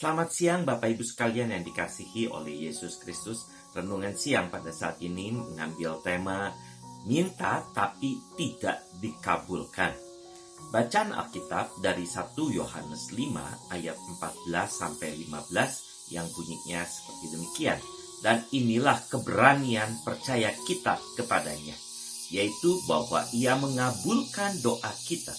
Selamat siang Bapak Ibu sekalian yang dikasihi oleh Yesus Kristus. Renungan siang pada saat ini mengambil tema minta tapi tidak dikabulkan. Bacaan Alkitab dari 1 Yohanes 5 ayat 14-15 yang bunyinya seperti demikian. Dan inilah keberanian percaya kita kepadanya, yaitu bahwa ia mengabulkan doa kita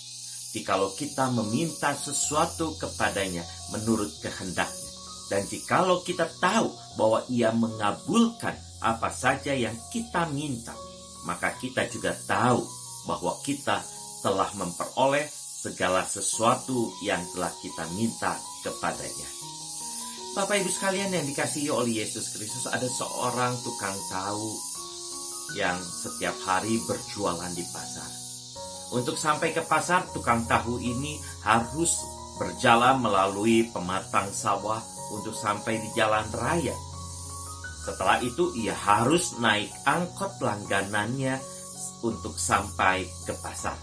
jikalau kita meminta sesuatu kepadanya menurut kehendaknya. Dan jikalau kita tahu bahwa ia mengabulkan apa saja yang kita minta, maka kita juga tahu bahwa kita telah memperoleh segala sesuatu yang telah kita minta kepadanya. Bapak Ibu sekalian yang dikasihi oleh Yesus Kristus, ada seorang tukang tahu yang setiap hari berjualan di pasar. Untuk sampai ke pasar, tukang tahu ini harus berjalan melalui pematang sawah untuk sampai di jalan raya. Setelah itu ia harus naik angkot langganannya untuk sampai ke pasar.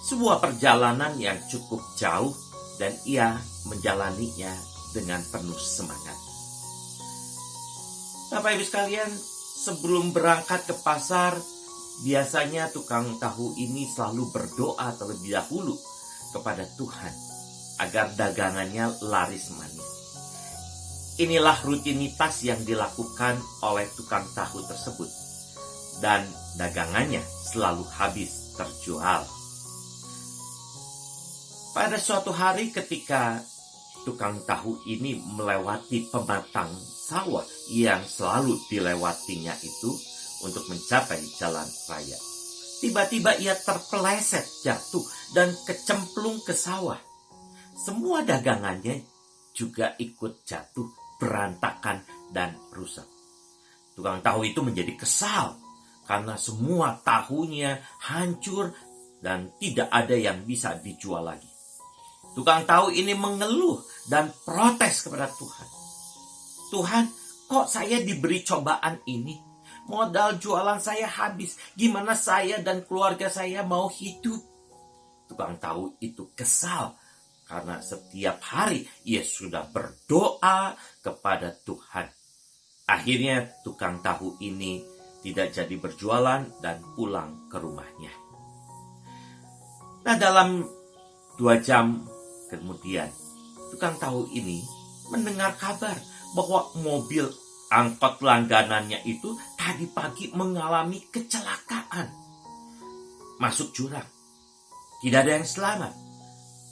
Sebuah perjalanan yang cukup jauh dan ia menjalaninya dengan penuh semangat. Bapak Ibu sekalian, sebelum berangkat ke pasar, biasanya tukang tahu ini selalu berdoa terlebih dahulu kepada Tuhan agar dagangannya laris manis. Inilah rutinitas yang dilakukan oleh tukang tahu tersebut, dan dagangannya selalu habis terjual. Pada suatu hari ketika tukang tahu ini melewati pematang sawah yang selalu dilewatinya itu untuk mencapai jalan raya, tiba-tiba ia terpeleset jatuh dan kecemplung ke sawah. Semua dagangannya juga ikut jatuh, berantakan dan rusak. Tukang tahu itu menjadi kesal karena semua tahunya hancur dan tidak ada yang bisa dijual lagi. Tukang tahu ini mengeluh dan protes kepada Tuhan. Tuhan, kok saya diberi cobaan ini? Modal jualan saya habis. Gimana saya dan keluarga saya mau hidup? Tukang tahu itu kesal karena setiap hari ia sudah berdoa kepada Tuhan. Akhirnya tukang tahu ini tidak jadi berjualan dan pulang ke rumahnya. Nah, dalam 2 jam kemudian, tukang tahu ini mendengar kabar bahwa mobil angkot langganannya itu tadi pagi mengalami kecelakaan. Masuk jurang. Tidak ada yang selamat.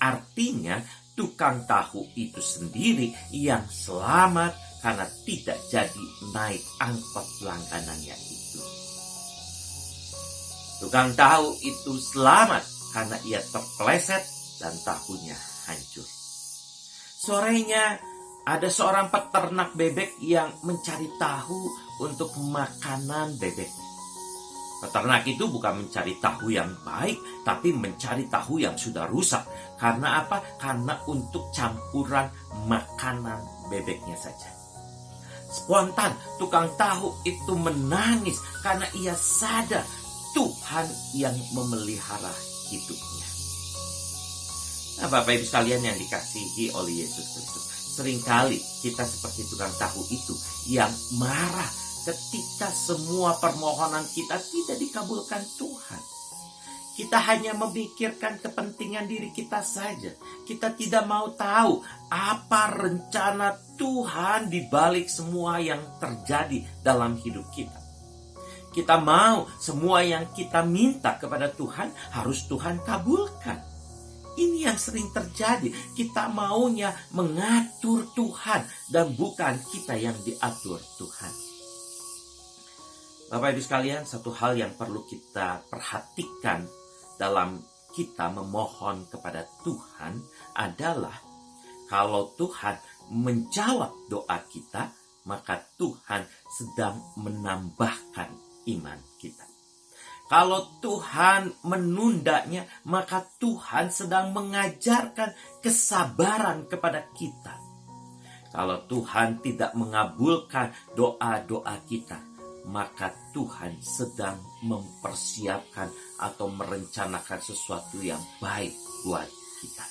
Artinya tukang tahu itu sendiri yang selamat karena tidak jadi naik angkot langganannya itu. Tukang tahu itu selamat karena ia terpeleset dan tahunya hancur. Sorenya, ada seorang peternak bebek yang mencari tahu untuk makanan bebeknya. Peternak itu bukan mencari tahu yang baik, tapi mencari tahu yang sudah rusak. Karena apa? Karena untuk campuran makanan bebeknya saja. Spontan, tukang tahu itu menangis karena ia sadar Tuhan yang memelihara hidupnya. Nah, Bapak Ibu sekalian yang dikasihi oleh Yesus Kristus, seringkali kita seperti tukang tahu itu yang marah ketika semua permohonan kita tidak dikabulkan Tuhan. Kita hanya memikirkan kepentingan diri kita saja. Kita tidak mau tahu apa rencana Tuhan di balik semua yang terjadi dalam hidup kita. Kita mau semua yang kita minta kepada Tuhan harus Tuhan kabulkan. Ini yang sering terjadi. Kita maunya mengatur Tuhan dan bukan kita yang diatur Tuhan. Bapak Ibu sekalian, satu hal yang perlu kita perhatikan dalam kita memohon kepada Tuhan adalah kalau Tuhan menjawab doa kita, maka Tuhan sedang menambahkan iman kita. Kalau Tuhan menundanya, maka Tuhan sedang mengajarkan kesabaran kepada kita. Kalau Tuhan tidak mengabulkan doa-doa kita, maka Tuhan sedang mempersiapkan atau merencanakan sesuatu yang baik buat kita.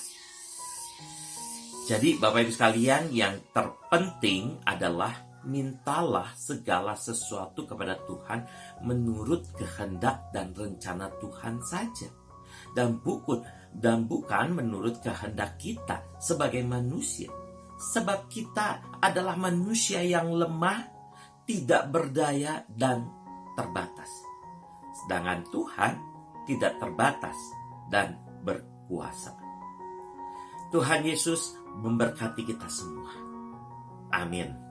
Jadi Bapak Ibu sekalian, yang terpenting adalah mintalah segala sesuatu kepada Tuhan menurut kehendak dan rencana Tuhan saja. Dan bukan menurut kehendak kita sebagai manusia. Sebab kita adalah manusia yang lemah, tidak berdaya, dan terbatas. Sedangkan Tuhan tidak terbatas dan berkuasa. Tuhan Yesus memberkati kita semua. Amin.